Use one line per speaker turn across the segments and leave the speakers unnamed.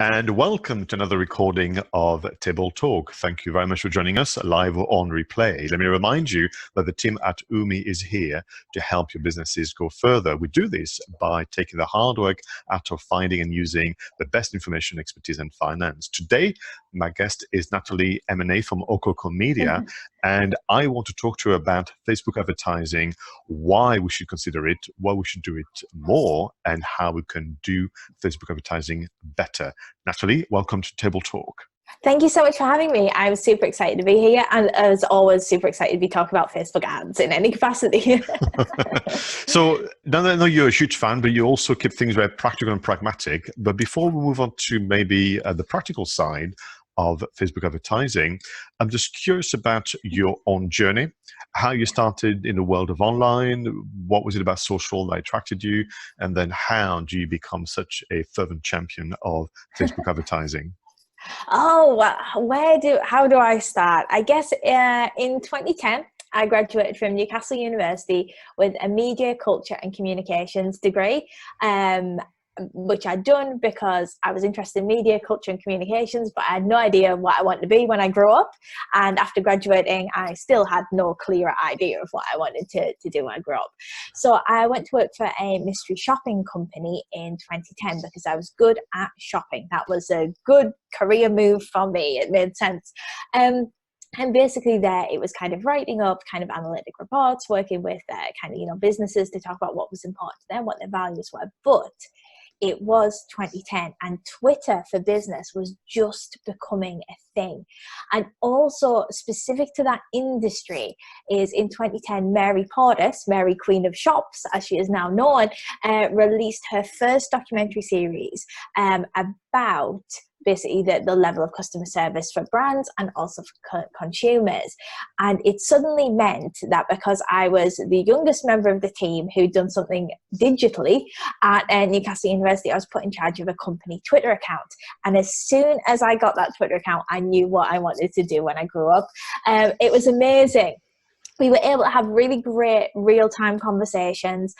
And welcome to another recording of Table Talk. Thank you very much for joining us live or on replay. Let me remind you that the team at UMI is here to help your businesses go further. We do this by taking the hard work out of finding and using the best information, expertise, and finance. Today, my guest is Natalie M&A from Okoko Media, and I want to talk to her about Facebook advertising, why we should consider it, why we should do it more, and how we can do Facebook advertising better. Natalie, welcome to Table Talk.
Thank you so much for having me. I'm super excited to be here, and as always, super excited to be talking about Facebook ads in any capacity.
So, now that I know you're a huge fan, but you also keep things very practical and pragmatic. But before we move on to maybe the practical side of Facebook advertising, I'm just curious about your own journey, how you started in the world of online, what was it about social that attracted you, and then how do you become such a fervent champion of Facebook advertising?
Oh, well, how do I start? I guess in 2010, I graduated from Newcastle University with a media, culture and communications degree, which I'd done because I was interested in media, culture and communications, but I had no idea what I wanted to be when I grew up. And after graduating, I still had no clear idea of what I wanted to do when I grew up. So I went to work for a mystery shopping company in 2010 because I was good at shopping. That was a good career move for me. It made sense. And basically there, it was kind of writing up kind of analytic reports, working with businesses to talk about what was important to them, what their values were. But it was 2010 and Twitter for business was just becoming a thing. And also specific to that industry is in 2010, Mary Portas, Mary Queen of Shops, as she is now known, released her first documentary series about basically the level of customer service for brands and also for consumers. And it suddenly meant that because I was the youngest member of the team who'd done something digitally at Newcastle University, I was put in charge of a company Twitter account. And as soon as I got that Twitter account, I knew what I wanted to do when I grew up. It was amazing. We were able to have really great real-time conversations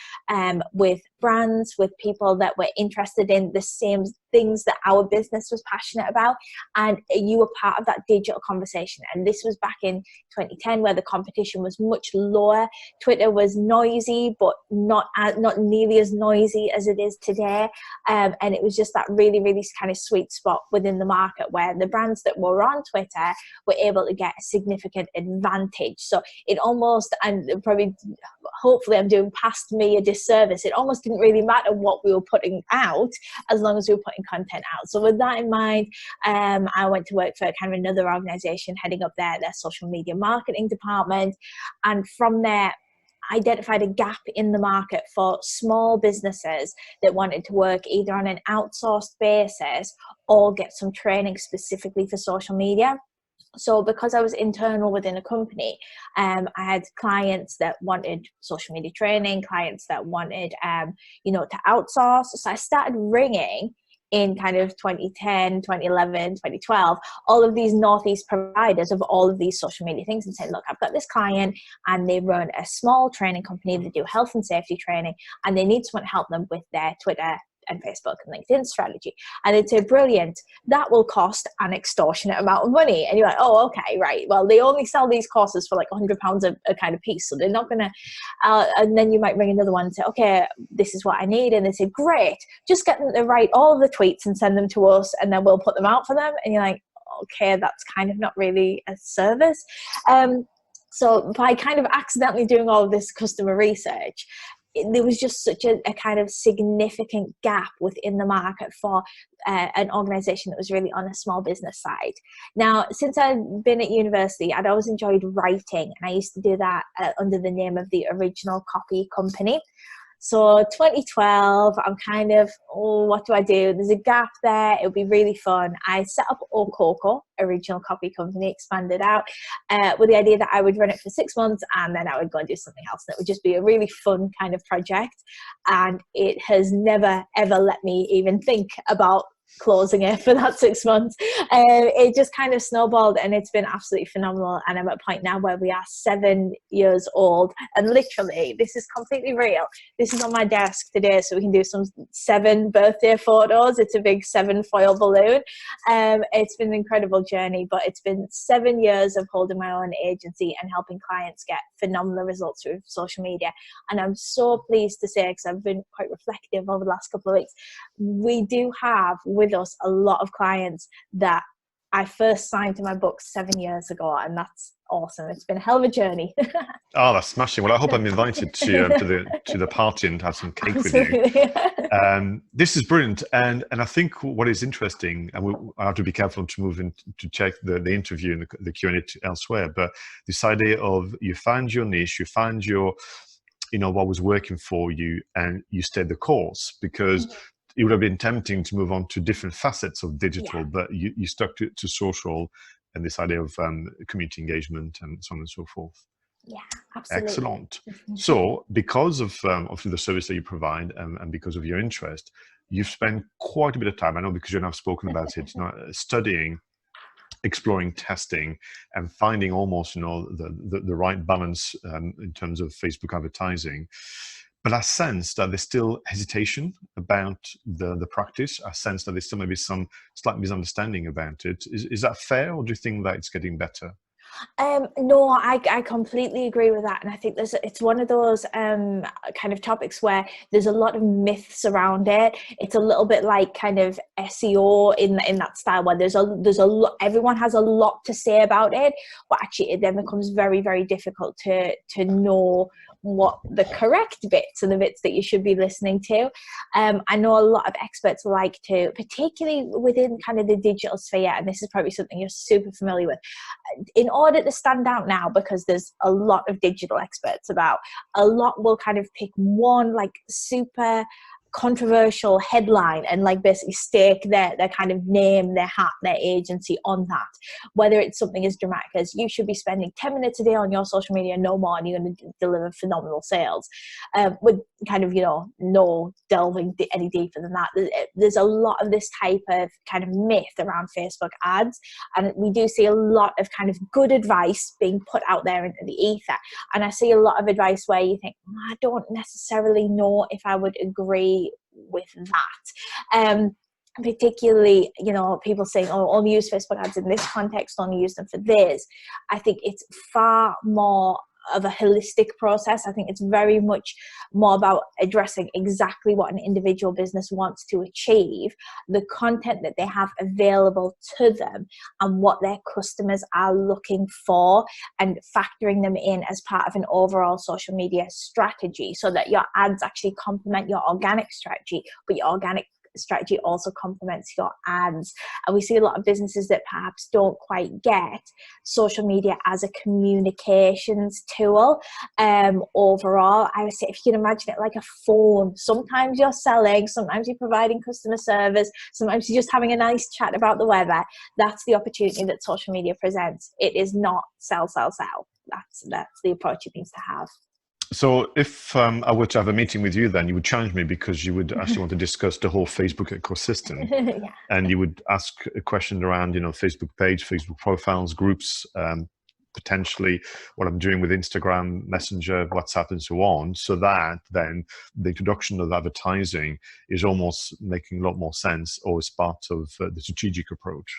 with brands, with people that were interested in the same things that our business was passionate about, and you were part of that digital conversation. And this was back in 2010 where the competition was much lower. Twitter was noisy, but not nearly as noisy as it is today. And it was just that really, really kind of sweet spot within the market where the brands that were on Twitter were able to get a significant advantage. So it almost, and probably, hopefully I'm doing past me a disservice, it almost didn't really matter what we were putting out as long as we were putting content out. So with that in mind, I went to work for kind of another organization heading up their social media marketing department. And from there, identified a gap in the market for small businesses that wanted to work either on an outsourced basis or get some training specifically for social media. So because I was internal within a company, I had clients that wanted social media training, clients that wanted, to outsource. So I started ringing in kind of 2010, 2011, 2012, all of these Northeast providers of all of these social media things and saying, look, I've got this client and they run a small training company. They do health and safety training and they need someone to help them with their Twitter and Facebook and LinkedIn strategy. And they'd say, brilliant, that will cost an extortionate amount of money. And you're like, oh, okay, right. Well, they only sell these courses for like £100 a kind of piece. So they're not going to, and then you might ring another one and say, okay, this is what I need. And they say, great, just get them to write all of the tweets and send them to us and then we'll put them out for them. And you're like, okay, that's kind of not really a service. So by kind of accidentally doing all of this customer research, there was just such a kind of significant gap within the market for an organization that was really on a small business side. Now, since I'd been at university, I'd always enjoyed writing, and I used to do that under the name of the Original Copy Company. So 2012, I'm kind of, what do I do? There's a gap there. It would be really fun. I set up Okoko, Original Copy Company, expanded out with the idea that I would run it for 6 months and then I would go and do something else. And it would just be a really fun kind of project. And it has never, ever let me even think about closing it for that 6 months. It just kind of snowballed, and it's been absolutely phenomenal. And I'm at a point now where we are 7 years old, and literally, this is completely real. This is on my desk today, so we can do some 7 birthday photos. It's a big 7 foil balloon. It's been an incredible journey, but it's been 7 years of holding my own agency and helping clients get phenomenal results through social media. And I'm so pleased to say, because I've been quite reflective over the last couple of weeks, we do have with us a lot of clients that I first signed to my book 7 years ago, and that's awesome. It's been a hell of a journey.
Oh, that's smashing. Well, I hope I'm invited to the party and have some cake
Absolutely.
with you. This is brilliant, and I think what is interesting, and I have to be careful to move in to check the interview and the Q&A elsewhere, but this idea of you find your niche, you find your, what was working for you, and you stayed the course, because it would have been tempting to move on to different facets of digital, but you stuck to social and this idea of community engagement and so on and so forth.
Yeah, absolutely.
Excellent. So because of the service that you provide and because of your interest, you've spent quite a bit of time, I know because you and I have spoken about it, studying, exploring, testing, and finding almost the right balance in terms of Facebook advertising. But I sense that there's still hesitation about the practice. I sense that there's still maybe some slight misunderstanding about it. Is that fair, or do you think that it's getting better?
No, I completely agree with that. And I think it's one of those kind of topics where there's a lot of myths around it. It's a little bit like kind of SEO in that style, where there's a lot, everyone has a lot to say about it, but actually it then becomes very, very difficult to know what the correct bits and the bits that you should be listening to. I know a lot of experts like to, particularly within kind of the digital sphere, and this is probably something you're super familiar with, in order to stand out now, because there's a lot of digital experts about, a lot will kind of pick one like super controversial headline and like basically stake their kind of name, their hat, their agency on that. Whether it's something as dramatic as you should be spending 10 minutes a day on your social media, no more, and you're going to deliver phenomenal sales, with kind of, no delving any deeper than that. There's a lot of this type of kind of myth around Facebook ads, and we do see a lot of kind of good advice being put out there into the ether. And I see a lot of advice where you think, I don't necessarily know if I would agree with that. Particularly, people saying, oh, only use Facebook ads in this context, only use them for this. I think it's far more of a holistic process. I think it's very much more about addressing exactly what an individual business wants to achieve, the content that they have available to them, and what their customers are looking for, and factoring them in as part of an overall social media strategy, so that your ads actually complement your organic strategy, but your organic strategy also complements your ads. And we see a lot of businesses that perhaps don't quite get social media as a communications tool. Overall, I would say, if you can imagine it like a phone, sometimes you're selling, sometimes you're providing customer service, sometimes you're just having a nice chat about the weather. That's the opportunity that social media presents. It is not sell. That's the approach it needs to have.
So if I were to have a meeting with you, then you would challenge me, because you would actually want to discuss the whole Facebook ecosystem.
Yeah.
And you would ask a question around, Facebook page, Facebook profiles, groups, potentially what I'm doing with Instagram, Messenger, WhatsApp, and so on, so that then the introduction of advertising is almost making a lot more sense, or is part of the strategic approach.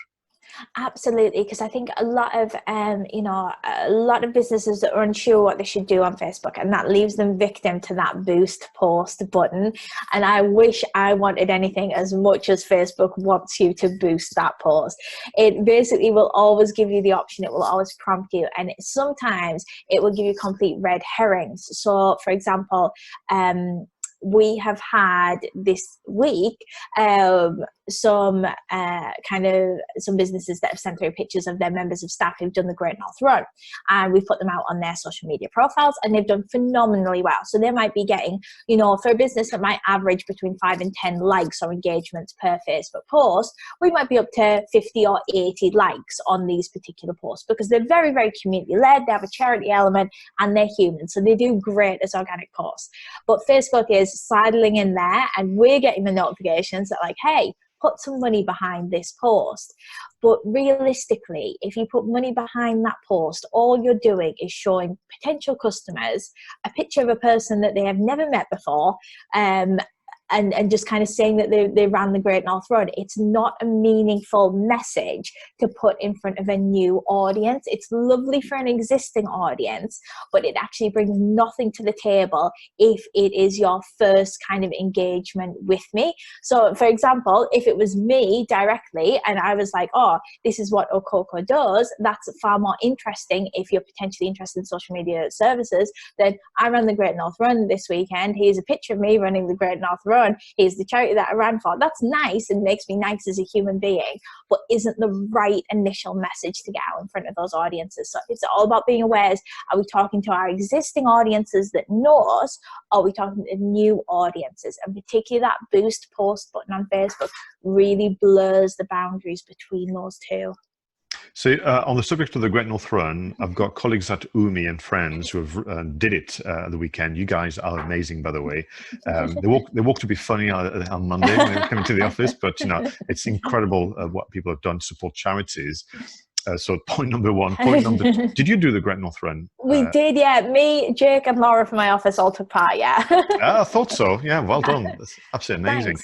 Absolutely, because I think a lot of businesses that are unsure what they should do on Facebook, and that leaves them victim to that boost post button. And I wish I wanted anything as much as Facebook wants you to boost that post. It basically will always give you the option. It will always prompt you, and sometimes it will give you complete red herrings. So, for example, we have had this week some businesses that have sent through pictures of their members of staff who've done the Great North Run, and we've put them out on their social media profiles, and they've done phenomenally well. So they might be getting, for a business that might average between 5 and 10 likes or engagements per Facebook post, we might be up to 50 or 80 likes on these particular posts, because they're very, very community led, they have a charity element, and they're human, so they do great as organic posts. But Facebook is sidling in there, and we're getting the notifications that like, hey, put some money behind this post. But realistically, if you put money behind that post, all you're doing is showing potential customers a picture of a person that they have never met before, and just kind of saying that they ran the Great North Run. It's not a meaningful message to put in front of a new audience. It's lovely for an existing audience, but it actually brings nothing to the table if it is your first kind of engagement with me. So for example, if it was me directly and I was like, oh, this is what Okoko does, that's far more interesting if you're potentially interested in social media services. Then I ran the Great North Run this weekend. Here's a picture of me running the Great North Run. Here's the charity that I ran for. That's nice and makes me nice as a human being, but isn't the right initial message to get out in front of those audiences. So it's all about being aware. Are we talking to our existing audiences that know us, or are we talking to new audiences? And particularly that boost post button on Facebook really blurs the boundaries between those two.
So on the subject of the Great North Run, I've got colleagues at Umi and friends who have did it the weekend. You guys are amazing, by the way. They walk to be funny on Monday when they come into the office, but it's incredible what people have done to support charities. So point number one. Point number two, did you do the Great North Run?
We did, yeah. Me, Jake and Laura from my office all took part, yeah.
I thought so. Yeah, well done. That's absolutely amazing.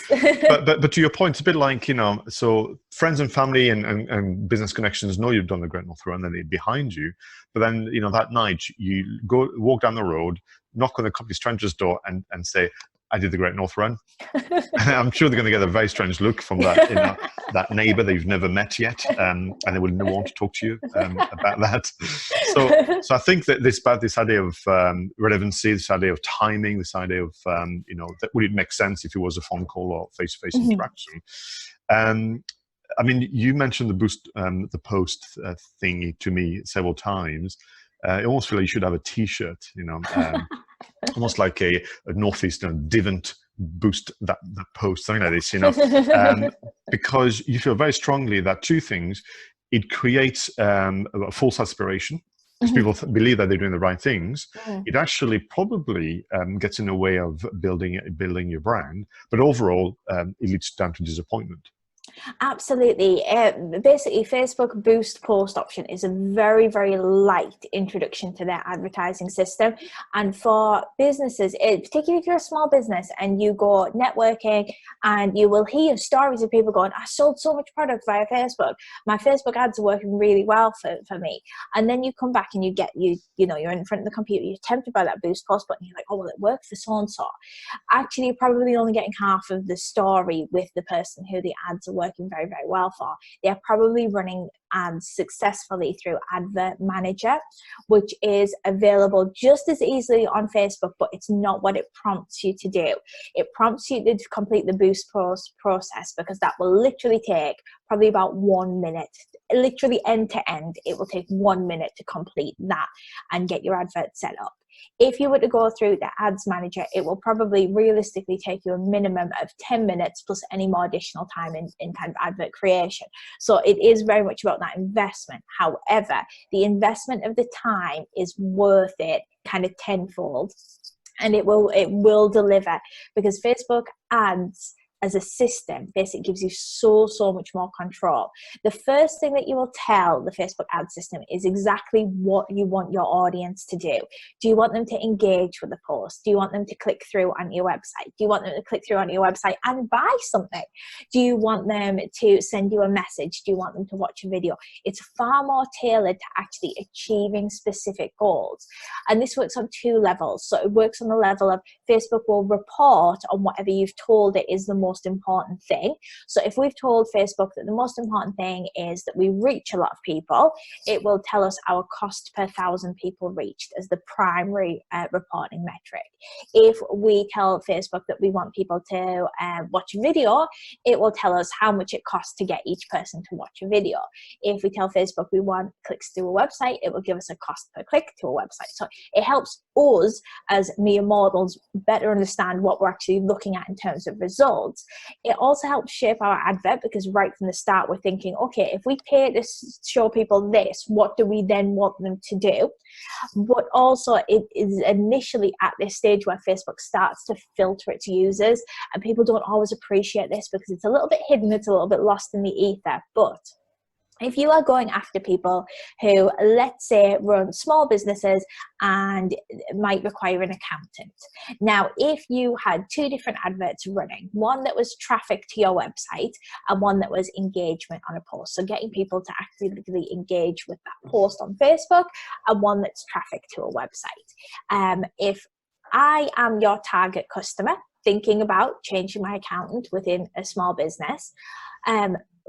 But to your point, it's a bit like, so friends and family and business connections know you've done the Great North Run and they're behind you. But then, that night you walk down the road, knock on the complete stranger's door and say, I did the Great North Run. I'm sure they're going to get a very strange look from that, that neighbour that you've never met yet, and they will not want to talk to you about that. So I think that this idea of relevancy, this idea of timing, this idea of that would it make sense if it was a phone call or face-to-face interaction. I mean, you mentioned the post thingy to me several times. I almost feel like you should have a T-shirt, almost like a Northeastern Divant boost that post, something like this, because you feel very strongly that two things: it creates a false aspiration, because people believe that they're doing the right things. It actually probably gets in the way of building your brand, but overall, it leads down to disappointment.
Absolutely. Basically, Facebook boost post option is a very, very light introduction to their advertising system. And for businesses, particularly if you're a small business and you go networking, and you will hear stories of people going, I sold so much product via Facebook. My Facebook ads are working really well for me. And then you come back and you're in front of the computer, you're tempted by that boost post button. You're like, oh, well, it worked for so-and-so. Actually, you're probably only getting half of the story with the person who the ads are working very, very well for. They're probably running ads successfully through Advert Manager, which is available just as easily on Facebook, but it's not what it prompts you to do. It prompts you to complete the boost process, because that will literally take probably about 1 minute, literally end to end. It will take 1 minute to complete that and get your advert set up. If you were to go through the Ads Manager, it will probably realistically take you a minimum of 10 minutes plus any more additional time in kind of advert creation. So it is very much about that investment. However, the investment of the time is worth it kind of tenfold, and it will deliver, because Facebook ads as a system basically gives you so much more control. The first thing that you will tell the Facebook ad system is exactly what you want your audience to do. Do you want them to engage with the post? Do you want them to click through on your website? Do you want them to click through on your website and buy something? Do you want them to send you a message? Do you want them to watch a video? It's far more tailored to actually achieving specific goals. And this works on two levels. So it works on the level of Facebook will report on whatever you've told it is the most important thing. So if we've told Facebook that the most important thing is that we reach a lot of people, it will tell us our cost per 1,000 people reached as the primary reporting metric. If we tell Facebook that we want people to watch a video, it will tell us how much it costs to get each person to watch a video. If we tell Facebook we want clicks to a website, it will give us a cost per click to a website. So it helps us as mere mortals better understand what we're actually looking at in terms of results. results. It also helps shape our advert, because right from the start we're thinking, okay, if we pay to show people this, what do we then want them to do? But also it is initially at this stage where Facebook starts to filter its users, and people don't always appreciate this because it's a little bit hidden, it's a little bit lost in the ether. But if you are going after people who, let's say, run small businesses and might require an accountant. Now, if you had two different adverts running, one that was traffic to your website and one that was engagement on a post, so getting people to actively engage with that post on Facebook, and one that's traffic to a website. If I am your target customer thinking about changing my accountant within a small business,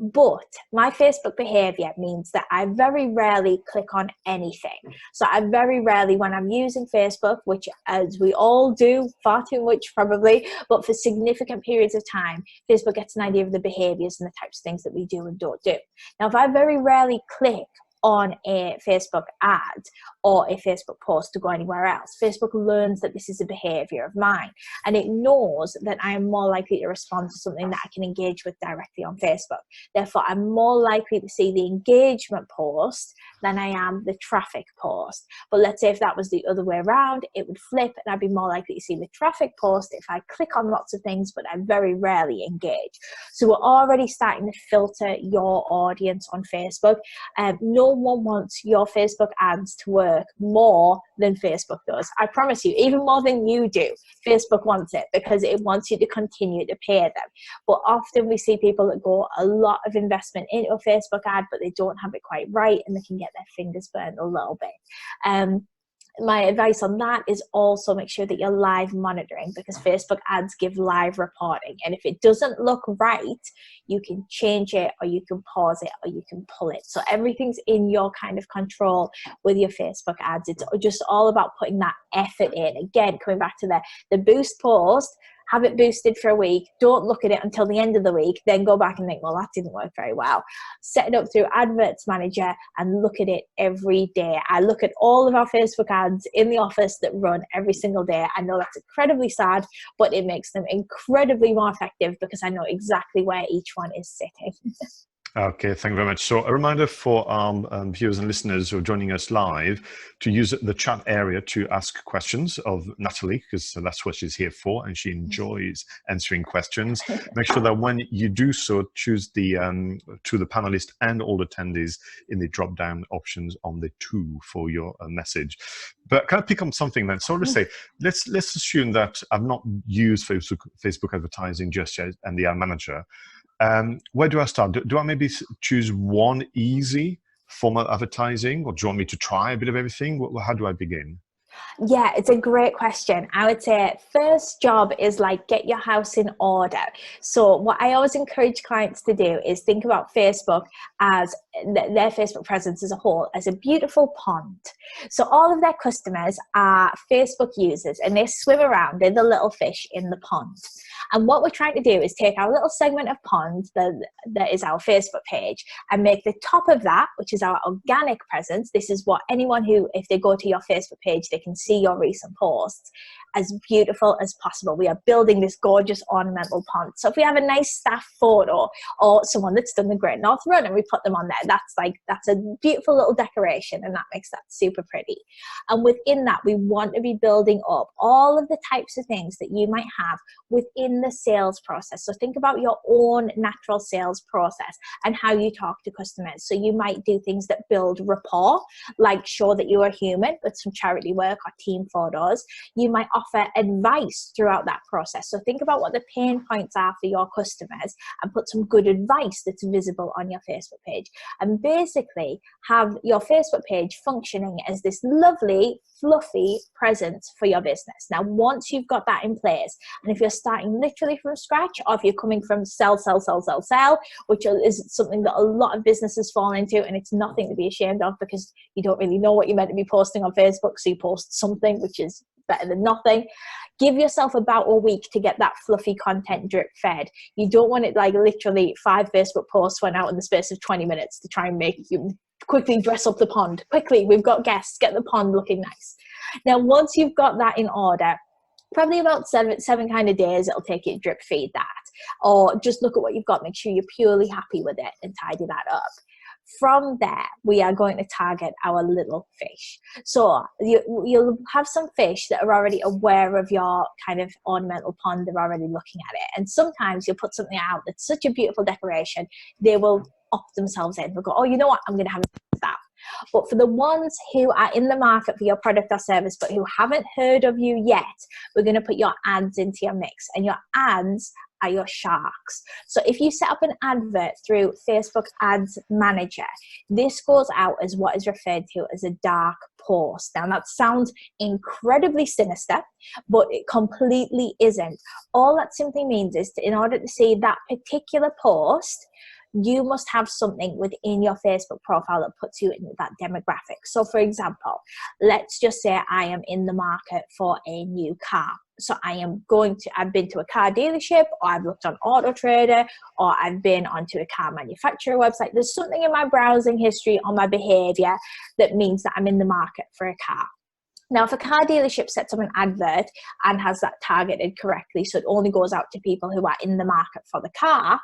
but my Facebook behavior means that I very rarely click on anything. So I very rarely, when I'm using Facebook, which as we all do, far too much probably, but for significant periods of time, Facebook gets an idea of the behaviors and the types of things that we do and don't do. Now, if I very rarely click on a Facebook ad or a Facebook post to go anywhere else, Facebook learns that this is a behavior of mine, and it knows that I am more likely to respond to something that I can engage with directly on Facebook. Therefore, I'm more likely to see the engagement post than I am the traffic post. But let's say if that was the other way around, it would flip, and I'd be more likely to see the traffic post if I click on lots of things, but I very rarely engage. So we're already starting to filter your audience on Facebook. No one wants your Facebook ads to work more than Facebook does. I promise you, even more than you do. Facebook wants it because it wants you to continue to pay them. But often we see people that go a lot of investment into a Facebook ad, but they don't have it quite right, and they can get their fingers burned a little bit. My advice on that is also make sure that you're live monitoring, because Facebook ads give live reporting. And if it doesn't look right, you can change it, or you can pause it, or you can pull it. So everything's in your kind of control with your Facebook ads. It's just all about putting that effort in. Again, coming back to the boost post, have it boosted for a week. Don't look at it until the end of the week. Then go back and think, well, that didn't work very well. Set it up through Adverts Manager and look at it every day. I look at all of our Facebook ads in the office that run every single day. I know that's incredibly sad, but it makes them incredibly more effective because I know exactly where each one is sitting.
Okay, thank you very much. So a reminder for our viewers and listeners who are joining us live to use the chat area to ask questions of Natalie, because that's what she's here for, and she enjoys answering questions. Make sure that when you do so, choose the to the panelists and all attendees in the drop-down options on the to for your message. But can I pick on something then? So let's say, let's assume that I've not used Facebook advertising just yet and the ad manager. Where do I start? Do I maybe choose one easy form of advertising, or do you want me to try a bit of everything? How do I begin?
Yeah, it's a great question. I would say first job is like get your house in order. So what I always encourage clients to do is think about Facebook as their Facebook presence as a whole as a beautiful pond. So all of their customers are Facebook users, and they swim around. They're the little fish in the pond. And what we're trying to do is take our little segment of pond that is our Facebook page and make the top of that, which is our organic presence. This is what anyone who, if they go to your Facebook page, they can see your recent posts, as beautiful as possible. We are building this gorgeous ornamental pond. So if we have a nice staff photo or someone that's done the Great North Run and we put them on there, that's a beautiful little decoration, and that makes that super pretty. And within that, we want to be building up all of the types of things that you might have within the sales process. So think about your own natural sales process and how you talk to customers. So you might do things that build rapport, like show that you are human with some charity work or team photos. You might offer advice throughout that process. So think about what the pain points are for your customers and put some good advice that's visible on your Facebook page. And basically have your Facebook page functioning as this lovely, fluffy presence for your business. Now, once you've got that in place, and if you're starting literally from scratch, or if you're coming from sell, which is something that a lot of businesses fall into, and it's nothing to be ashamed of because you don't really know what you're meant to be posting on Facebook, so you post something, which is better than nothing. Give yourself about a week to get that fluffy content drip fed. You don't want it like literally 5 Facebook posts went out in the space of 20 minutes to try and make you quickly dress up the pond. Quickly, we've got guests, get the pond looking nice. Now, once you've got that in order, probably about seven kind of days it'll take you to drip feed that. or just look at what you've got, make sure you're purely happy with it and tidy that up. From there, we are going to target our little fish. So you'll have some fish that are already aware of your kind of ornamental pond. They're already looking at it. And sometimes you'll put something out that's such a beautiful decoration, they will opt themselves in. They'll go, oh, you know what, I'm going to have that. But for the ones who are in the market for your product or service, but who haven't heard of you yet, we're going to put your ads into your mix. And your ads are your sharks. So if you set up an advert through Facebook Ads Manager, this goes out as what is referred to as a dark post. Now that sounds incredibly sinister, but it completely isn't. All that simply means is in order to see that particular post, you must have something within your Facebook profile that puts you in that demographic. So for example, let's just say I am in the market for a new car. So I've been to a car dealership, or I've looked on Auto Trader, or I've been onto a car manufacturer website. There's something in my browsing history or my behavior that means that I'm in the market for a car. Now, if a car dealership sets up an advert and has that targeted correctly, so it only goes out to people who are in the market for the car,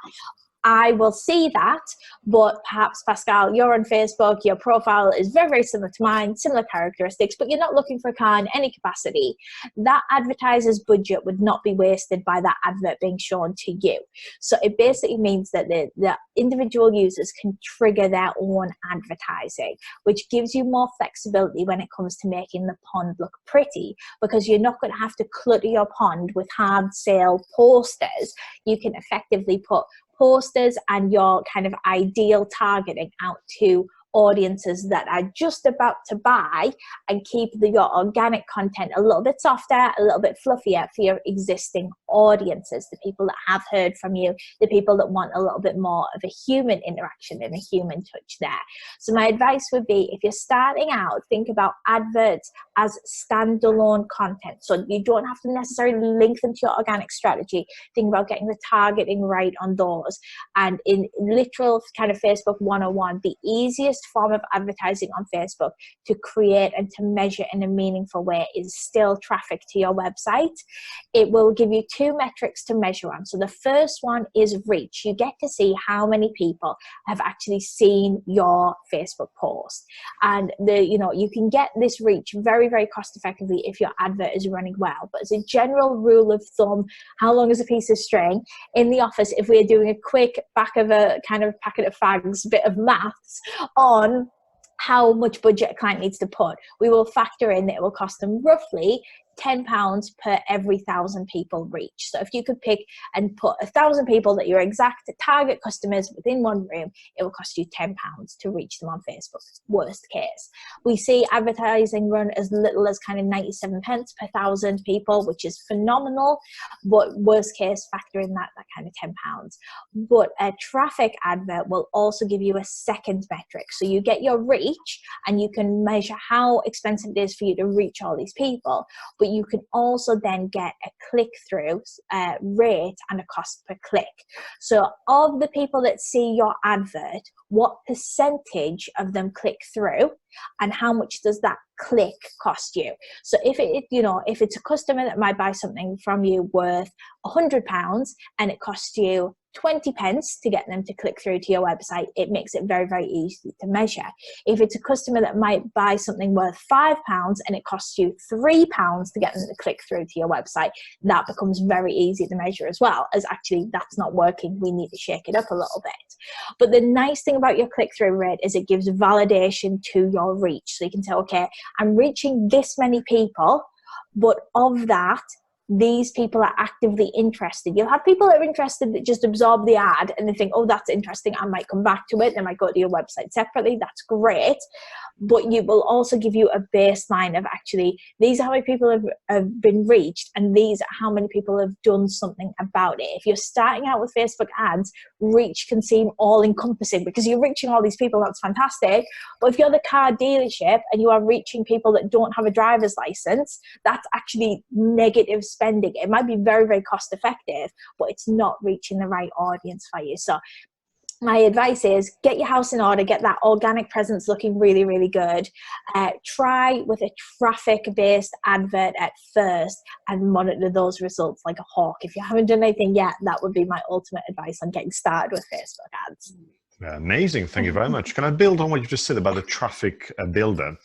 I will see that, but perhaps, Pascal, you're on Facebook, your profile is very, very similar to mine, similar characteristics, but you're not looking for a car in any capacity. That advertiser's budget would not be wasted by that advert being shown to you. So it basically means that the individual users can trigger their own advertising, which gives you more flexibility when it comes to making the pond look pretty, because you're not going to have to clutter your pond with hard sale posters. You can effectively put posters and your kind of ideal targeting out to audiences that are just about to buy, and keep your organic content a little bit softer, a little bit fluffier for your existing audiences, the people that have heard from you, the people that want a little bit more of a human interaction and a human touch there. So my advice would be, if you're starting out, think about adverts as standalone content. So you don't have to necessarily link them to your organic strategy. Think about getting the targeting right on those. And in literal kind of Facebook 101, the easiest form of advertising on Facebook to create and to measure in a meaningful way is still traffic to your website. It will give you two metrics to measure on. So the first one is reach. You get to see how many people have actually seen your Facebook post, and you can get this reach very, very cost effectively if your advert is running well. But as a general rule of thumb, how long is a piece of string? In the office, if we're doing a quick back of a kind of packet of fags bit of maths on how much budget a client needs to put, we will factor in that it will cost them roughly £10 per every 1,000 people reach. So if you could pick and put 1,000 people that your exact target customers within one room, it will cost you £10 to reach them on Facebook. Worst case, we see advertising run as little as kind of 97 pence per 1,000 people, which is phenomenal. But worst case, factor in that kind of £10. But a traffic advert will also give you a second metric. So you get your reach, and you can measure how expensive it is for you to reach all these people. But you can also then get a click-through rate and a cost per click. So of the people that see your advert, what percentage of them click through, and how much does that click cost you? So if it's a customer that might buy something from you worth £100 and it costs you 20 pence to get them to click through to your website, it makes it very, very easy to measure. If it's a customer that might buy something worth £5 and it costs you £3 to get them to click through to your website, that becomes very easy to measure as well, as actually that's not working. We need to shake it up a little bit. But the nice thing about your click-through rate is it gives validation to your reach. So you can say, okay, I'm reaching this many people, but of that, these people are actively interested. You'll have people that are interested that just absorb the ad and they think, oh, that's interesting, I might come back to it. They might go to your website separately. That's great. But you will also give you a baseline of actually, these are how many people have been reached, and these are how many people have done something about it. If you're starting out with Facebook ads, reach can seem all encompassing because you're reaching all these people. That's fantastic. But if you're the car dealership and you are reaching people that don't have a driver's license, that's actually negative spending. It might be very, very cost effective, but it's not reaching the right audience for you. So my advice is get your house in order, get that organic presence looking really, really good. Try with a traffic-based advert at first and monitor those results like a hawk. If you haven't done anything yet, that would be my ultimate advice on getting started with Facebook ads.
Amazing. Thank you very much. Can I build on what you just said about the traffic builder?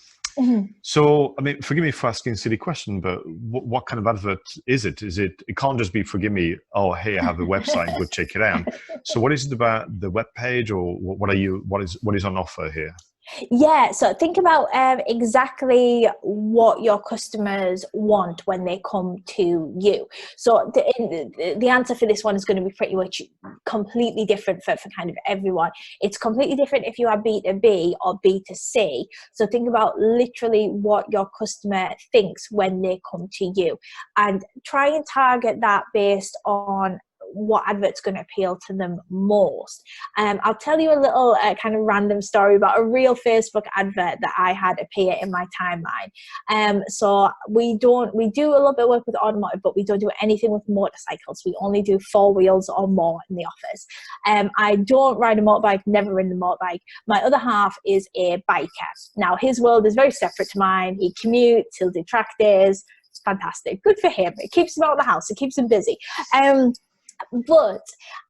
So, I mean, forgive me for asking a silly question, but what kind of advert is it? It can't just be, forgive me, oh, hey, I have a website, go check it out. So what is it about the web page, or what is on offer here?
Yeah, so think about exactly what your customers want when they come to you. So the answer for this one is going to be pretty much completely different for kind of everyone. It's completely different if you are B2B or B2C. So think about literally what your customer thinks when they come to you, and try and target that based on what advert's going to appeal to them most. I'll tell you a little kind of random story about a real Facebook advert that I had appear in my timeline. So we do a little bit of work with automotive, but we don't do anything with motorcycles. We only do 4 wheels or more in the office. I don't ride a motorbike, never ridden a motorbike. My other half is a biker. Now his world is very separate to mine. He commutes, he'll do track days. It's fantastic. Good for him. It keeps him out of the house. It keeps him busy. But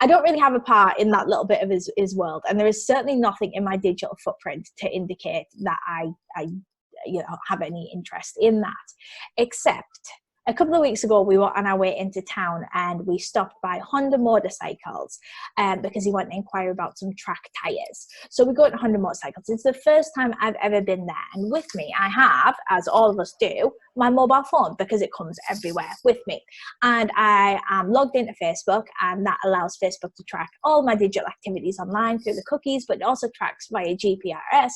I don't really have a part in that little bit of his world, and there is certainly nothing in my digital footprint to indicate that I have any interest in that, except a couple of weeks ago we were on our way into town and we stopped by Honda Motorcycles because he wanted to inquire about some track tires. So we go to Honda Motorcycles. It's the first time I've ever been there, and with me I have, as all of us do, my mobile phone, because it comes everywhere with me. And I am logged into Facebook, and that allows Facebook to track all my digital activities online through the cookies, but it also tracks via GPRS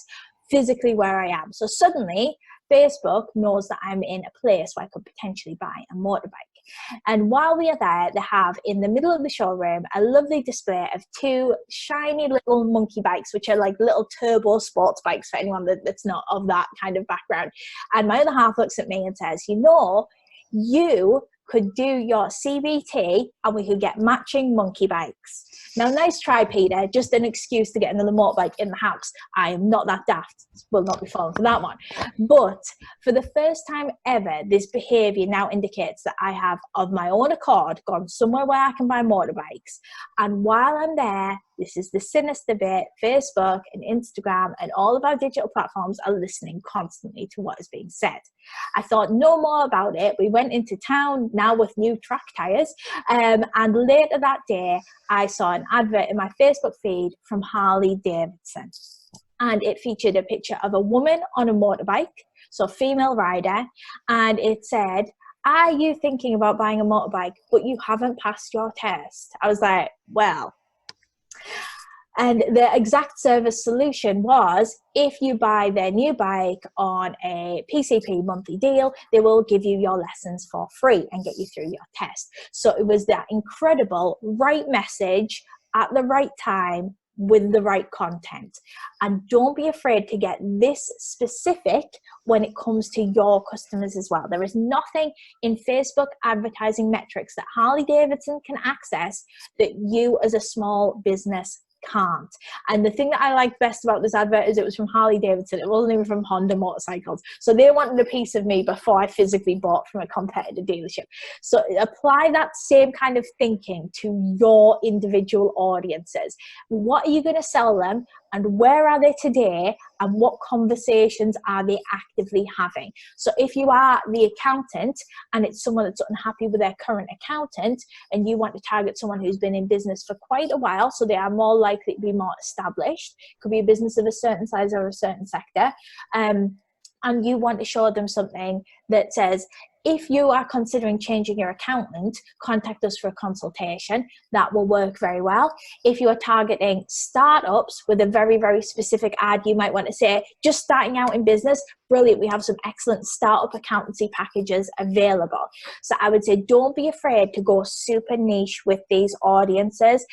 physically where I am. So suddenly Facebook knows that I'm in a place where I could potentially buy a motorbike. And while we are there, they have in the middle of the showroom a lovely display of 2 shiny little monkey bikes, which are like little turbo sports bikes for anyone that's not of that kind of background. And my other half looks at me and says, you could do your CBT and we could get matching monkey bikes. Now, nice try, Peter. Just an excuse to get another motorbike in the house. I am not that daft. Will not be falling for that one. But for the first time ever, this behavior now indicates that I have, of my own accord, gone somewhere where I can buy motorbikes. And while I'm there, this is the sinister bit, Facebook and Instagram and all of our digital platforms are listening constantly to what is being said. I thought no more about it. We went into town now with new track tires, and later that day I saw an advert in my Facebook feed from Harley Davidson, and it featured a picture of a woman on a motorbike, so a female rider, and it said, "Are you thinking about buying a motorbike but you haven't passed your test?" I was like, well. And the exact service solution was, if you buy their new bike on a PCP monthly deal, they will give you your lessons for free and get you through your test. So it was that incredible right message at the right time with the right content. And don't be afraid to get this specific when it comes to your customers as well. There is nothing in Facebook advertising metrics that Harley Davidson can access that you as a small business can't. And the thing that I liked best about this advert is it was from Harley Davidson. It wasn't even from Honda Motorcycles. So they wanted a piece of me before I physically bought from a competitor dealership. So apply that same kind of thinking to your individual audiences. What are you going to sell them? And where are they today? And what conversations are they actively having? So if you are the accountant and it's someone that's unhappy with their current accountant and you want to target someone who's been in business for quite a while, so they are more likely to be more established, could be a business of a certain size or a certain sector, and you want to show them something that says, if you are considering changing your accountant, contact us for a consultation. That will work very well. If you are targeting startups with a very, very specific ad, you might want to say, just starting out in business, brilliant. We have some excellent startup accountancy packages available. So I would say don't be afraid to go super niche with these audiences.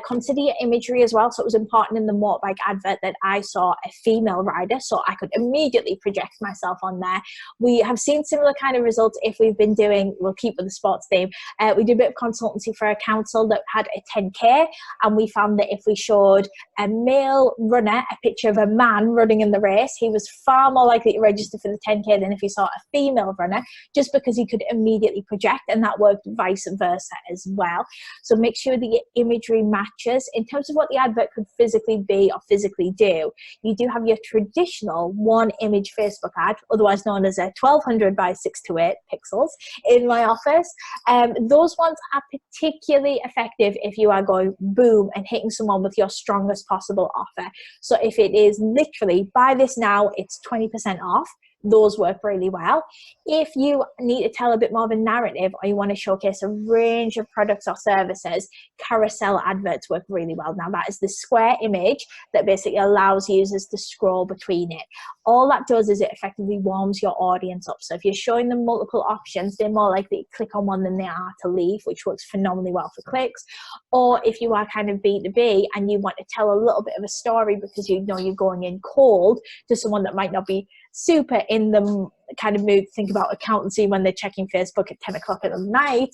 Consider your imagery as well. So it was important in the motorbike advert that I saw a female rider, so I could immediately project myself on there. We have seen similar kind of results if we've been doing, we'll keep with the sports theme, we did a bit of consultancy for a council that had a 10K, and we found that if we showed a male runner a picture of a man running in the race, he was far more likely to register for the 10K than if he saw a female runner, just because he could immediately project, and that worked vice versa as well. So make sure that your imagery matches. In terms of what the advert could physically be or physically do, you do have your traditional one image Facebook ad, otherwise known as a 1200 by 628 pixels in my office. Those ones are particularly effective if you are going boom and hitting someone with your strongest possible offer. So if it is literally buy this now, it's 20% off, those work really well. If you need to tell a bit more of a narrative, or you want to showcase a range of products or services, carousel adverts work really well. Now that is the square image that basically allows users to scroll between it. All that does is it effectively warms your audience up. So if you're showing them multiple options, they're more likely to click on one than they are to leave, which works phenomenally well for clicks. Or if you are kind of B2B and you want to tell a little bit of a story because you know you're going in cold to someone that might not be super in the kind of mood to think about accountancy when they're checking Facebook at 10 o'clock at night,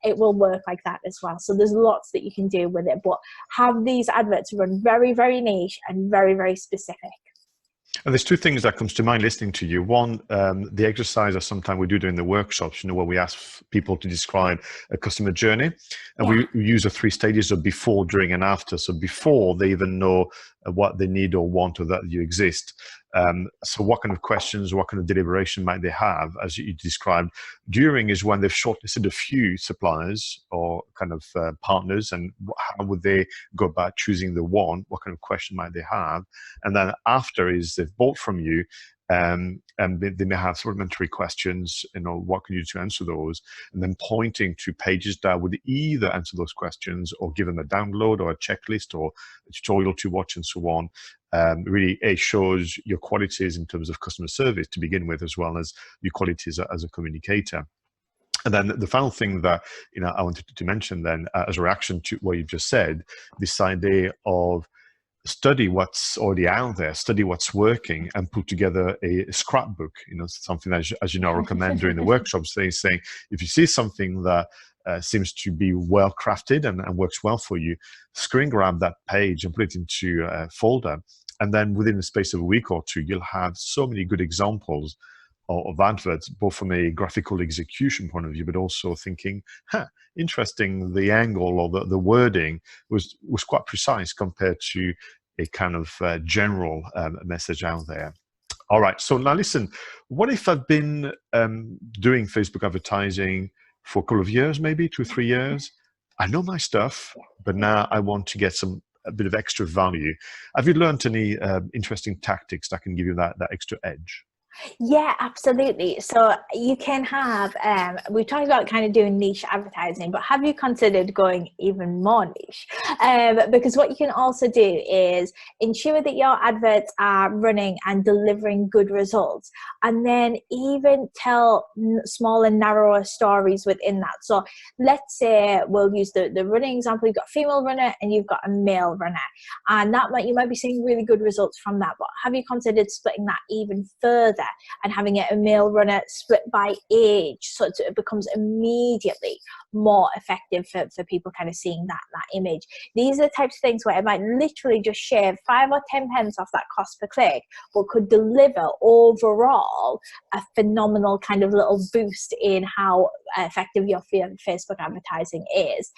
it will work like that as well. So there's lots that you can do with it, but have these adverts run very, very niche and very, very specific.
And there's two things that comes to mind listening to you. One, the exercise that sometimes we do during the workshops, where we ask people to describe a customer journey, and we use the 3 stages of before, during, and after. So before they even know what they need or want, or that you exist. So what kind of questions, what kind of deliberation might they have, as you described? During is when they've shortlisted a few suppliers or kind of partners, and how would they go about choosing the one? What kind of question might they have? And then after is they've bought from you, and they may have supplementary questions, what can you do to answer those? And then pointing to pages that would either answer those questions or give them a download or a checklist or a tutorial to watch and so on. Really, it shows your qualities in terms of customer service to begin with, as well as your qualities as a communicator. And then the final thing that I wanted to mention then, as a reaction to what you just said, this idea of study what's already out there, study what's working, and put together a scrapbook. Something that, as I recommend during the workshops. They saying if you see something that seems to be well crafted and works well for you, screen grab that page and put it into a folder. And then within the space of a week or two, you'll have so many good examples of adverts, both from a graphical execution point of view, but also thinking, interesting, the angle or the wording was quite precise compared to a kind of general message out there. All right, so now listen, what if I've been doing Facebook advertising for a couple of years, maybe 2 or 3 years? I know my stuff, but now I want to get a bit of extra value. Have you learned any interesting tactics that can give you that extra edge?
Yeah, absolutely. So you can have, we talked about kind of doing niche advertising, but have you considered going even more niche? Because what you can also do is ensure that your adverts are running and delivering good results, and then even tell smaller, narrower stories within that. So let's say we'll use the running example. You've got a female runner and you've got a male runner, and you might be seeing really good results from that, but have you considered splitting that even further and having it a male runner split by age, so it becomes immediately more effective for people kind of seeing that image? These are the types of things where it might literally just shave 5 or 10 pence off that cost per click, but could deliver overall a phenomenal kind of little boost in how effective your Facebook advertising is.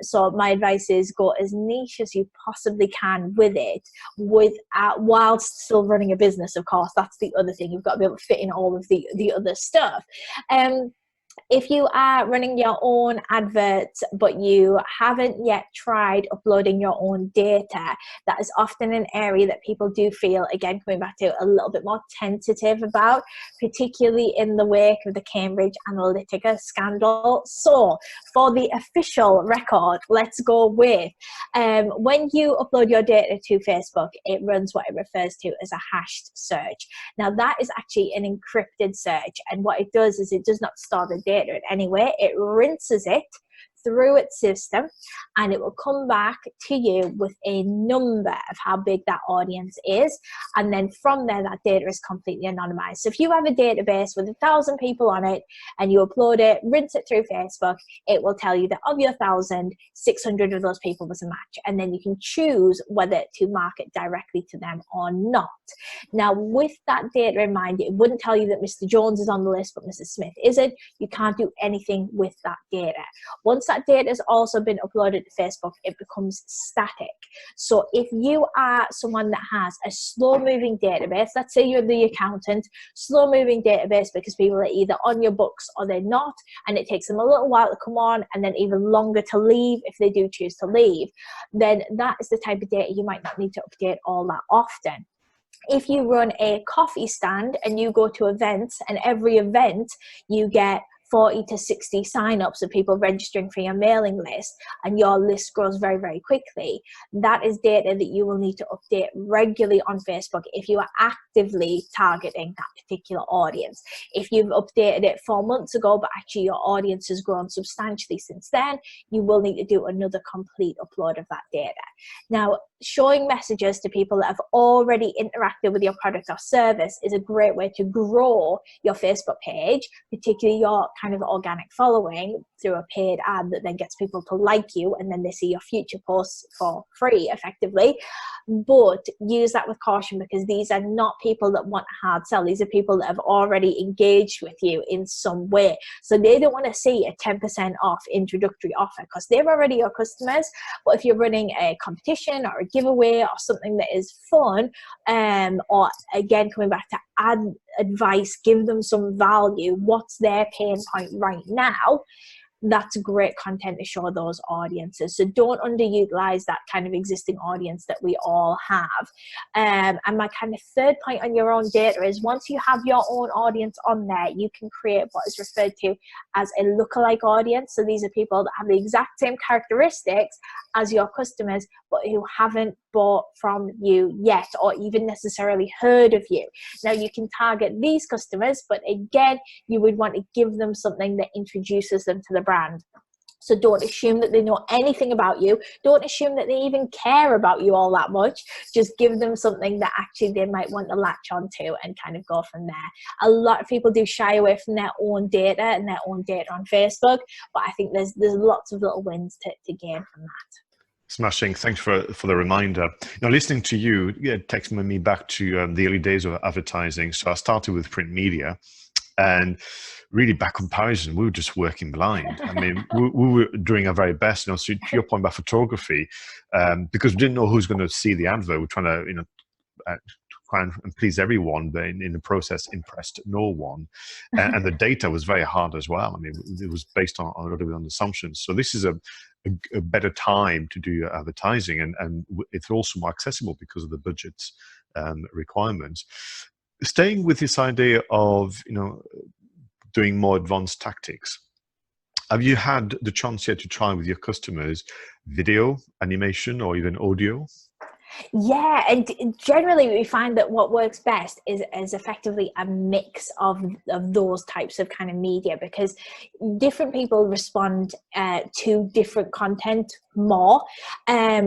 So my advice is go as niche as you possibly can with it, whilst still running a business, of course. That's the other thing. You've got to be able to fit in all of the other stuff. If you are running your own adverts, but you haven't yet tried uploading your own data, that is often an area that people do feel, again, coming back to a little bit more tentative about, particularly in the wake of the Cambridge Analytica scandal. So for the official record, let's go with, when you upload your data to Facebook, it runs what it refers to as a hashed search. Now that is actually an encrypted search, and what it does is it does not store the data in any way. It rinses it through its system, and it will come back to you with a number of how big that audience is, and then from there that data is completely anonymized. So if you have a database with 1,000 people on it and you upload it, rinse it through Facebook, it will tell you that of your 1,000, 600 of those people was a match, and then you can choose whether to market directly to them or not. Now with that data in mind, it wouldn't tell you that Mr. Jones is on the list but Mrs. Smith isn't. You can't do anything with that data. Once that data has also been uploaded to Facebook, it becomes static. So if you are someone that has a slow moving database, let's say you're the accountant, slow moving database because people are either on your books or they're not, and it takes them a little while to come on and then even longer to leave if they do choose to leave, then that is the type of data you might not need to update all that often. If you run a coffee stand and you go to events, and every event you get 40 to 60 sign-ups of people registering for your mailing list, and your list grows very, very quickly, that is data that you will need to update regularly on Facebook if you are actively targeting that particular audience. If you've updated it 4 months ago, but actually your audience has grown substantially since then, you will need to do another complete upload of that data. Now, showing messages to people that have already interacted with your product or service is a great way to grow your Facebook page, particularly your kind of organic following, through a paid ad that then gets people to like you, and then they see your future posts for free effectively. But use that with caution, because these are not people that want a hard sell. These are people that have already engaged with you in some way. So they don't want to see a 10% off introductory offer because they're already your customers. But if you're running a competition or a giveaway or something that is fun, or again, coming back to ad advice, give them some value, what's their pain point right now, that's great content to show those audiences. So don't underutilize that kind of existing audience that we all have. And my kind of third point on your own data is, once you have your own audience on there, you can create what is referred to as a lookalike audience. So these are people that have the exact same characteristics as your customers, but who haven't bought from you yet, or even necessarily heard of you. Now you can target these customers, but again, you would want to give them something that introduces them to the brand. So don't assume that they know anything about you. Don't assume that they even care about you all that much. Just give them something that actually they might want to latch onto and kind of go from there. A lot of people do shy away from their own data and their own data on Facebook, but I think there's lots of little wins to gain from that.
Smashing. Thanks for the reminder. Now, listening to you, it takes me back to the early days of advertising. So I started with print media, and really, by comparison, we were just working blind. I mean, we were doing our very best. So to your point about photography, because we didn't know who's going to see the advert, we're trying to, try and please everyone, but in the process impressed no one. And the data was very hard as well. I mean, it was based on a lot of assumptions. So this is a better time to do your advertising, and it's also more accessible because of the budget requirements. Staying with this idea of doing more advanced tactics, have you had the chance yet to try with your customers video, animation, or even audio?
Yeah, and generally we find that what works best is effectively a mix of those types of kind of media, because different people respond to different content more.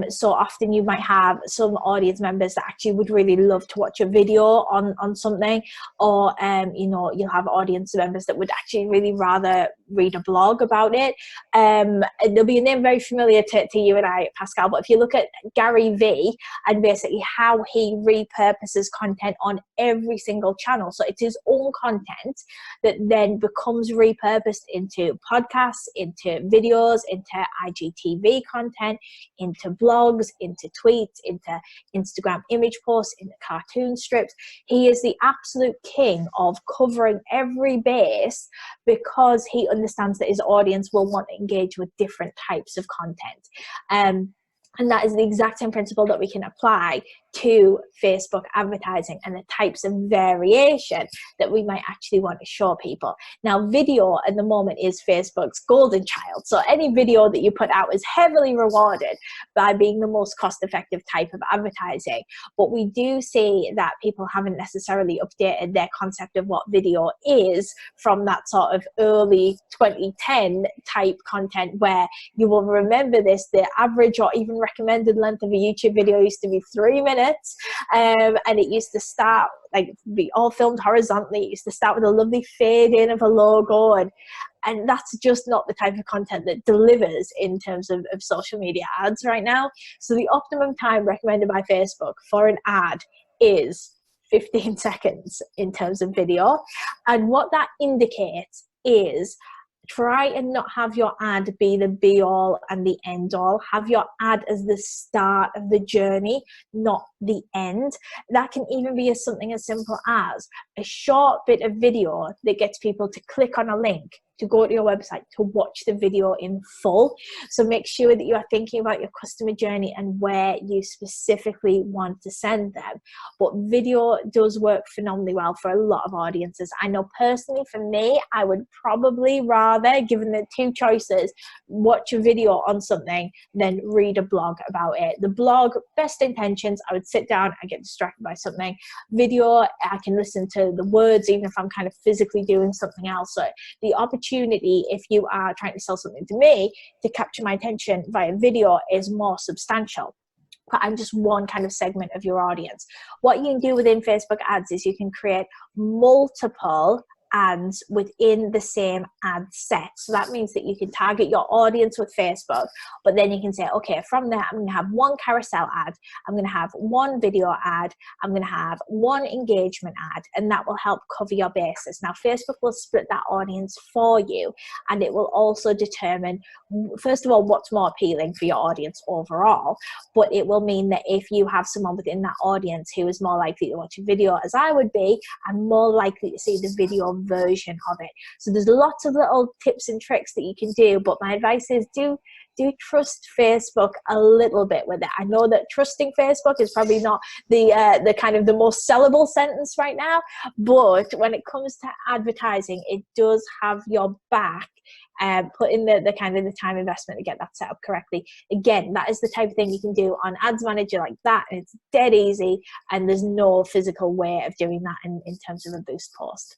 So often you might have some audience members that actually would really love to watch a video on something, or you'll have audience members that would actually really rather read a blog about it. There'll be a name very familiar to you and I, Pascal, but if you look at Gary Vee and basically how he repurposes content on every single channel, so it's his own content that then becomes repurposed into podcasts, into videos, into IGTV content, into blogs, into tweets, into Instagram image posts, into cartoon strips. He is the absolute king of covering every base, because he understands that his audience will want to engage with different types of content. And that is the exact same principle that we can apply to Facebook advertising and the types of variation that we might actually want to show people. Now, video at the moment is Facebook's golden child. So any video that you put out is heavily rewarded by being the most cost-effective type of advertising. But we do see that people haven't necessarily updated their concept of what video is from that sort of early 2010 type content, where you will remember this, the average or even recommended length of a YouTube video used to be 3 minutes. And it used to start, like, be all filmed horizontally. It used to start with a lovely fade in of a logo, and that's just not the type of content that delivers in terms of social media ads right now. So the optimum time recommended by Facebook for an ad is 15 seconds in terms of video. And what that indicates is, try and not have your ad be the be all and the end all. Have your ad as the start of the journey, not the end. That can even be something as simple as a short bit of video that gets people to click on a link to go to your website to watch the video in full. So make sure that you are thinking about your customer journey and where you specifically want to send them. But video does work phenomenally well for a lot of audiences. I know personally for me, I would probably rather, given the two choices, watch a video on something than read a blog about it. The blog, best intentions, I would sit down, I get distracted by something. Video, I can listen to the words even if I'm kind of physically doing something else. So the opportunity, if you are trying to sell something to me, to capture my attention via video is more substantial. But I'm just one kind of segment of your audience. What you can do within Facebook ads is you can create multiple ads within the same ad set. So that means that you can target your audience with Facebook, but then you can say, okay, from there, I'm going to have one carousel ad, I'm going to have one video ad, I'm going to have one engagement ad, and that will help cover your bases. Now, Facebook will split that audience for you, and it will also determine, first of all, what's more appealing for your audience overall, but it will mean that if you have someone within that audience who is more likely to watch a video, as I would be, I'm more likely to see the video version of it. So there's lots of little tips and tricks that you can do, but my advice is do trust Facebook a little bit with it. I know that trusting Facebook is probably not the kind of the most sellable sentence right now, but when it comes to advertising, it does have your back. Put in the kind of the time investment to get that set up correctly. Again, that is the type of thing you can do on Ads Manager like that, and it's dead easy, and there's no physical way of doing that in terms of a boost post.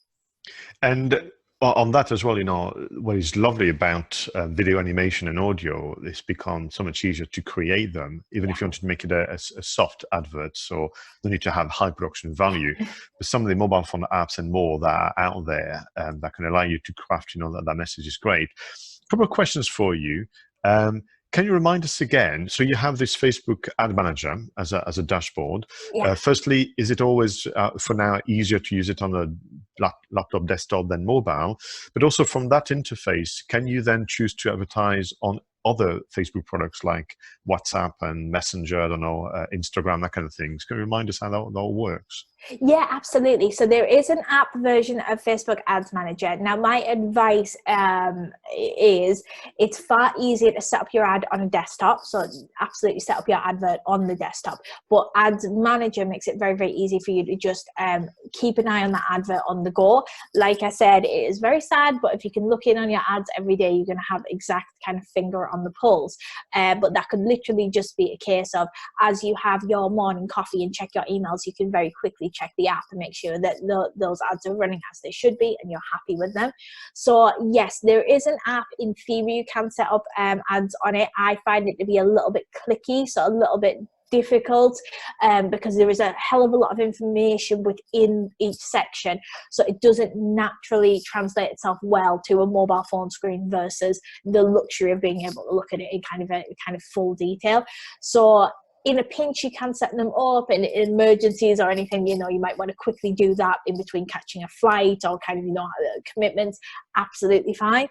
And on that as well, you know, what is lovely about video animation and audio, it's become so much easier to create them, even if you want to make it a soft advert, so you need to have high production value. But some of the mobile phone apps and more that are out there that can allow you to craft, you know, that message is great. A couple of questions for you. Can you remind us again? So you have this Facebook Ad Manager as a dashboard.
Yeah.
Firstly, is it always, for now, easier to use it on a laptop, desktop than mobile? But also from that interface, can you then choose to advertise on other Facebook products like WhatsApp and Messenger, I don't know, Instagram, that kind of things? Can you remind us how that all works?
Yeah, absolutely. So there is an app version of Facebook Ads Manager. Now, my advice is it's far easier to set up your ad on a desktop. So absolutely set up your advert on the desktop. But Ads Manager makes it very, very easy for you to just keep an eye on that advert on the go. Like I said, it is very sad, but if you can look in on your ads every day, you're going to have exact kind of finger on the pulse. But that could literally just be a case of, as you have your morning coffee and check your emails, you can very quickly check the app and make sure that those ads are running as they should be and you're happy with them. So yes, there is an app. In theory, you can set up ads on it. I find it to be a little bit clicky, so a little bit difficult because there is a hell of a lot of information within each section, so it doesn't naturally translate itself well to a mobile phone screen versus the luxury of being able to look at it in kind of full detail. So in a pinch, you can set them up in emergencies or anything, you know, you might want to quickly do that in between catching a flight or kind of, you know, commitments. Absolutely fine.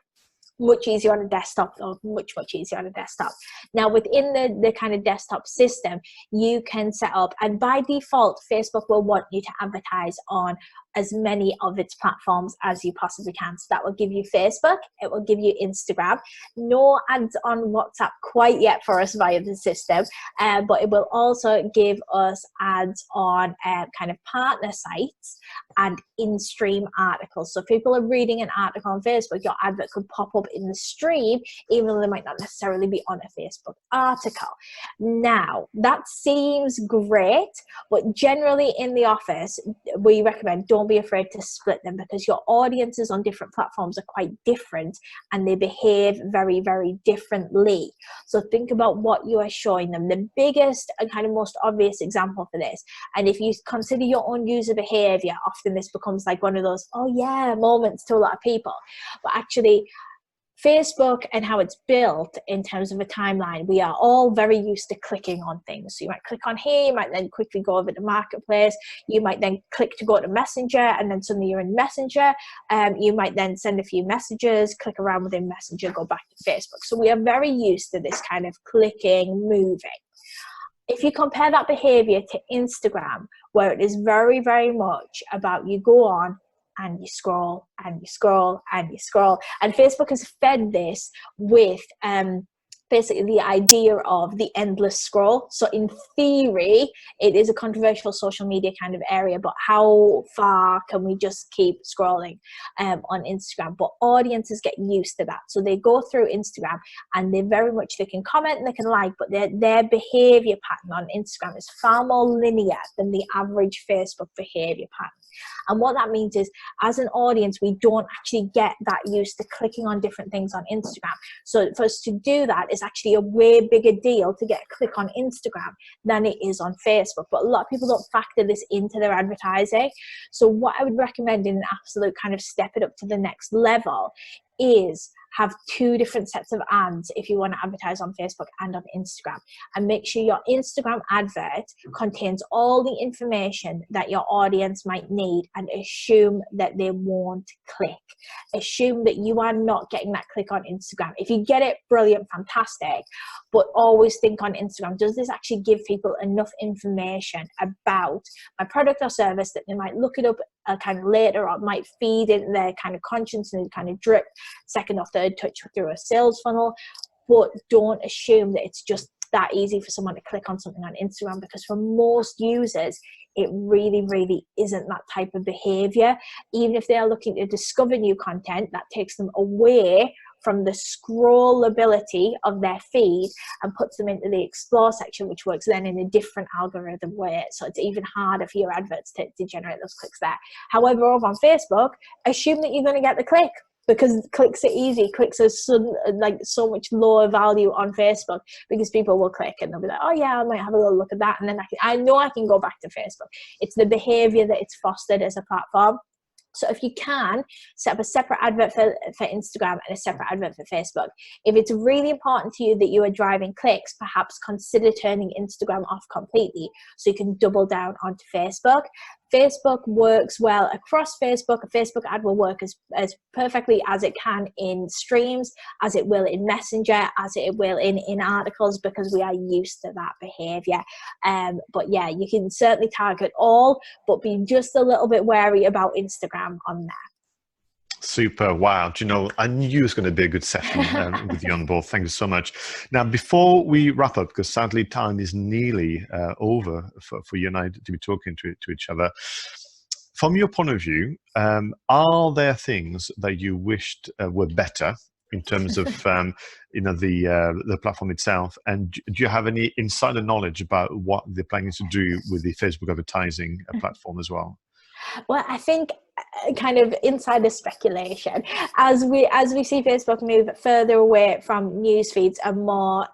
Much easier on a desktop, or much easier on a desktop. Now, within the kind of desktop system, you can set up, and by default, Facebook will want you to advertise on as many of its platforms as you possibly can. So that will give you Facebook, it will give you Instagram. No ads on WhatsApp quite yet for us via the system, but it will also give us ads on kind of partner sites and in-stream articles. So if people are reading an article on Facebook, your advert could pop up in the stream, even though they might not necessarily be on a Facebook article. Now, that seems great, but generally in the office, we recommend don't be afraid to split them, because your audiences on different platforms are quite different and they behave very, very differently. So think about what you are showing them. The biggest and kind of most obvious example for this, and if you consider your own user behavior, often this becomes like one of those, oh yeah, moments to a lot of people. But actually, Facebook and how it's built in terms of a timeline, we are all very used to clicking on things. So you might click on here, you might then quickly go over to Marketplace, you might then click to go to Messenger, and then suddenly you're in Messenger. You might then send a few messages, click around within Messenger, go back to Facebook. So we are very used to this kind of clicking, moving. If you compare that behavior to Instagram, where it is very, very much about you go on, and you scroll and you scroll and you scroll. And Facebook has fed this with basically the idea of the endless scroll. So in theory, it is a controversial social media kind of area, but how far can we just keep scrolling on Instagram? But audiences get used to that. So they go through Instagram and they can comment and they can like, but their behavior pattern on Instagram is far more linear than the average Facebook behavior pattern. And what that means is, as an audience, we don't actually get that used to clicking on different things on Instagram. So for us to do that is actually a way bigger deal to get a click on Instagram than it is on Facebook. But a lot of people don't factor this into their advertising. So what I would recommend in an absolute kind of step it up to the next level is have two different sets of ads if you want to advertise on Facebook and on Instagram, and make sure your Instagram advert contains all the information that your audience might need, and assume that they won't click. Assume that you are not getting that click on Instagram. If you get it, brilliant, fantastic, but always think on Instagram, does this actually give people enough information about my product or service that they might look it up kind of later, or might feed in their kind of conscience and kind of drip second or third touch through a sales funnel. But don't assume that it's just that easy for someone to click on something on Instagram, because for most users, it really, really isn't that type of behavior. Even if they are looking to discover new content, that takes them away from the scrollability of their feed and puts them into the explore section, which works then in a different algorithm way. So it's even harder for your adverts to generate those clicks there. However, over on Facebook, assume that you're going to get the click, because clicks are easy. Clicks are so much lower value on Facebook, because people will click and they'll be like, oh yeah, I might have a little look at that, and then I know I can go back to Facebook. It's the behavior that it's fostered as a platform. So if you can, set up a separate advert for Instagram and a separate advert for Facebook. If it's really important to you that you are driving clicks, perhaps consider turning Instagram off completely so you can double down onto Facebook. Facebook works well across Facebook. A Facebook ad will work as perfectly as it can in streams, as it will in Messenger, as it will in articles, because we are used to that behavior. But yeah, you can certainly target all, but be just a little bit wary about Instagram on that.
Super. Wow. Do you know, I knew it was going to be a good session with you on board. Thank you so much. Now, before we wrap up, because sadly time is nearly over for you and I to be talking to each other, from your point of view, are there things that you wished were better in terms of the platform itself? And do you have any insider knowledge about what they're planning to do with the Facebook advertising platform as well?
Well, I think kind of insider speculation, as we see Facebook move further away from news feeds and more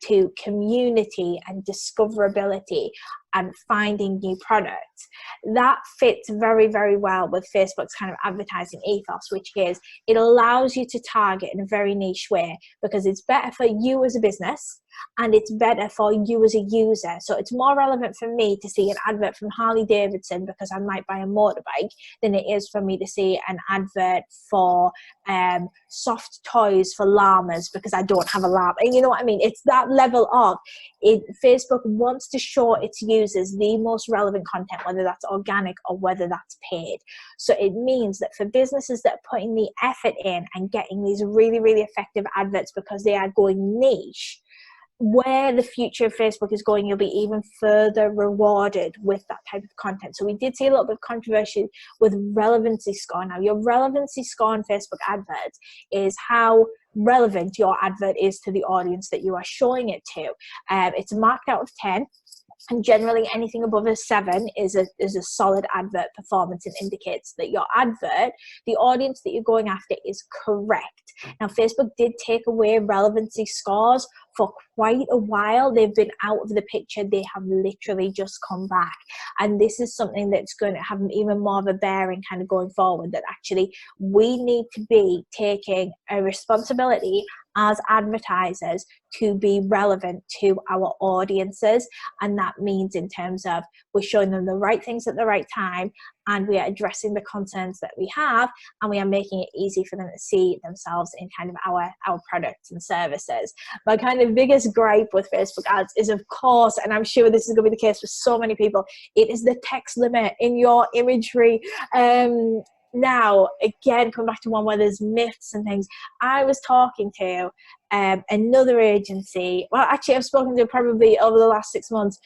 to community and discoverability and finding new products, that fits very, very well with Facebook's kind of advertising ethos, which is it allows you to target in a very niche way, because it's better for you as a business and it's better for you as a user. So it's more relevant for me to see an advert from Harley Davidson because I might buy a motorbike than it is for me to see an advert for soft toys for llamas because I don't have a llama. And you know what I mean? It's that level of it. Facebook wants to show its users the most relevant content, whether that's organic or whether that's paid. So it means that for businesses that are putting the effort in and getting these really, really effective adverts because they are going niche, where the future of Facebook is going, you'll be even further rewarded with that type of content. So we did see a little bit of controversy with relevancy score. Now, your relevancy score on Facebook adverts is how relevant your advert is to the audience that you are showing it to. It's marked out of 10. And generally anything above a 7 is a solid advert performance and indicates that your advert, the audience that you're going after, is correct. Now, Facebook did take away relevancy scores for quite a while. They've been out of the picture. They have literally just come back. And this is something that's going to have even more of a bearing kind of going forward, that actually we need to be taking a responsibility as advertisers to be relevant to our audiences. And that means in terms of we're showing them the right things at the right time, and we are addressing the concerns that we have, and we are making it easy for them to see themselves in kind of our products and services. My kind of biggest gripe with Facebook ads is, of course, and I'm sure this is going to be the case for so many people, it is the text limit in your imagery. Now, again, come back to one where there's myths and things. I was talking to another agency. Well, actually, I've spoken to probably over the last 6 months,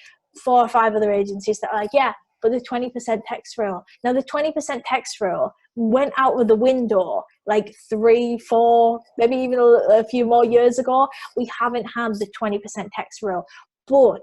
4 or 5 other agencies that are like, yeah, but the 20% text rule. Now, the 20% text rule went out of the window like 3, 4, maybe even a few more years ago. We haven't had the 20% text rule. But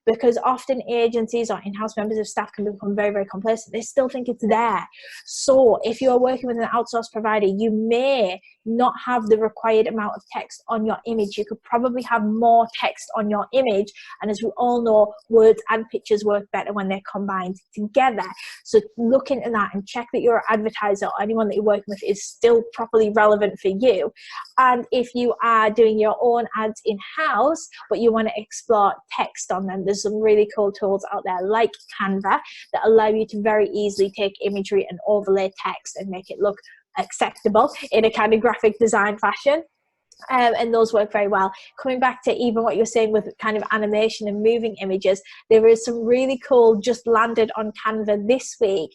because often agencies or in-house members of staff can become very, very complacent, they still think it's there. So if you are working with an outsourced provider, you may not have the required amount of text on your image. You could probably have more text on your image. And as we all know, words and pictures work better when they're combined together. So look into that and check that your advertiser or anyone that you're working with is still properly relevant for you. And if you are doing your own ads in-house, but you want to explore text on them, there's some really cool tools out there like Canva that allow you to very easily take imagery and overlay text and make it look acceptable in a kind of graphic design fashion. And those work very well. Coming back to even what you're saying with kind of animation and moving images, there is some really cool, just landed on Canva this week,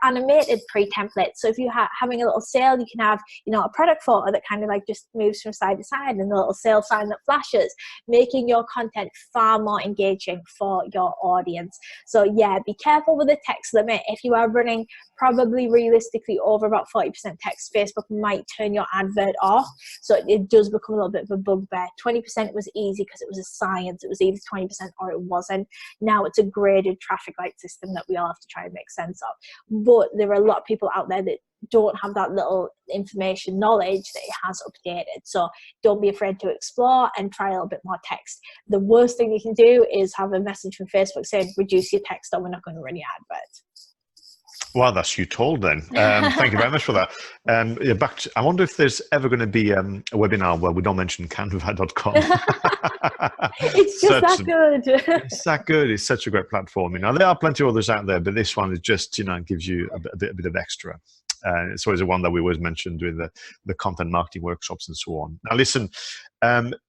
animated pre-templates. So if you're having a little sale, you can have, you know, a product photo that kind of like just moves from side to side and a little sale sign that flashes, making your content far more engaging for your audience. So yeah, be careful with the text limit. If you are running probably realistically over about 40% text, Facebook might turn your advert off. So it does become a little bit of a bugbear. 20% was easy because it was a science. It was either 20% or it wasn't. Now it's a graded traffic light system that we all have to try and make sense of. But there are a lot of people out there that don't have that little information knowledge that it has updated. So don't be afraid to explore and try a little bit more text. The worst thing you can do is have a message from Facebook saying, reduce your text or we're not going to run your advert.
Well, that's you told then. Thank you very much for that. I wonder if there's ever going to be a webinar where we don't mention canva.com.
It's just that good.
It's that good. It's such a great platform. You know, there are plenty of others out there, but this one is just, you know, gives you a bit of extra. It's always the one that we always mention during the content marketing workshops and so on. Now, listen,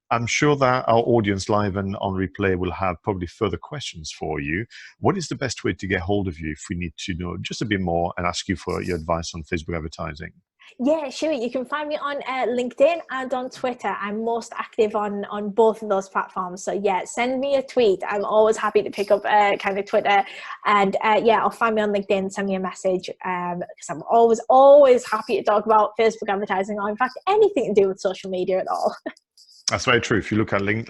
I'm sure that our audience live and on replay will have probably further questions for you. What is the best way to get hold of you if we need to know just a bit more and ask you for your advice on Facebook advertising?
Yeah, sure. You can find me on LinkedIn and on Twitter. I'm most active on both of those platforms. So yeah, send me a tweet. I'm always happy to pick up kind of Twitter. And yeah, I'll find me on LinkedIn, send me a message because I'm always happy to talk about Facebook advertising or in fact anything to do with social media at all.
That's very true. If you look at Natalie's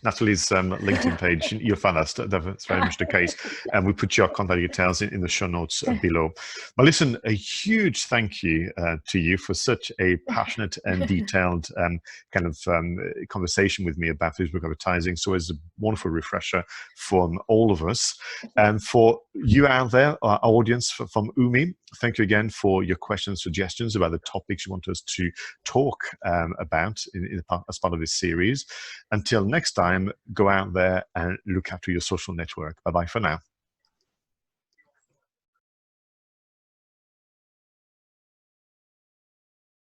LinkedIn page, you'll find that's very much the case. And we put your contact details in the show notes below. But listen, a huge thank you to you for such a passionate and detailed conversation with me about Facebook advertising. So it's a wonderful refresher from all of us. And for you out there, our audience from Umi, thank you again for your questions, suggestions about the topics you want us to talk about in the as part of this series. Until next time, go out there and look after your social network. Bye-bye for now.